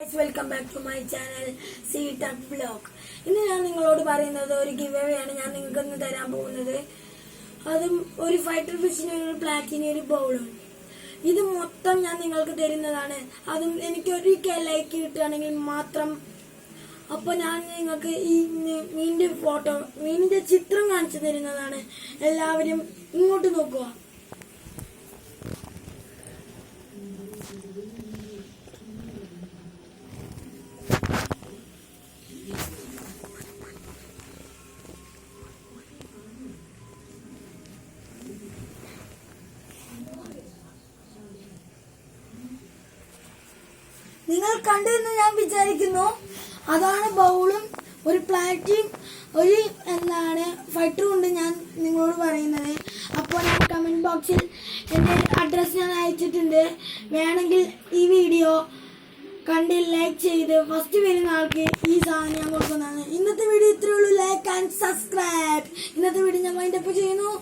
Guys, welcome back to my channel C Tech Vlog. ഇന്ന് ഞാൻ നിങ്ങളോട് പറയുന്നത് ഒരു ഗിവ് അവേ ആണ് ഞാൻ നിങ്ങൾക്ക് തരാൻ പോകുന്നത്. അതും ഒരു ഫൈറ്റർ ഫിഷിന് ഒരു പ്ലാറ്റിന് ഒരു ബൗളും. ഇത് മൊത്തം ഞാൻ നിങ്ങൾക്ക് തരുന്നതാണ്. അതും എനിക്ക് ഒരു ലൈക്ക് കിട്ടുകയാണെങ്കിൽ മാത്രം. അപ്പോൾ ഞാൻ നിങ്ങൾക്ക് ഈ മീനിന്റെ ഫോട്ടോ മീനിന്റെ ചിത്രം കാണിച്ചു തരുന്നതാണ്. എല്ലാവരും ഇങ്ങോട്ട് നോക്കുക. നിങ്ങൾ കണ്ടെന്ന് ഞാൻ വിചാരിക്കുന്നു. അതാണ് ബൗളും ഒരു പ്ലാറ്റും ഒരു ഫൈറ്ററും ഉണ്ട് ഞാൻ നിങ്ങളോട് പറയുന്നത്. അപ്പോൾ ഞാൻ കമന്റ് ബോക്സിൽ എൻ്റെ അഡ്രസ് ഞാൻ അയച്ചിട്ടുണ്ട്. വേണമെങ്കിൽ ഈ വീഡിയോ കണ്ട് ലൈക്ക് ചെയ്ത് ഫസ്റ്റ് വരുന്ന ആൾക്ക് ഈ സാധനം ഞാൻ കൊടുക്കുന്നതാണ്. ഇന്നത്തെ വീഡിയോ ഇത്രയേ ഉള്ളൂ. Like and subscribe. ഇന്നത്തെ വീഡിയോ ഞാൻ വൈൻഡപ്പ് ചെയ്യുന്നു.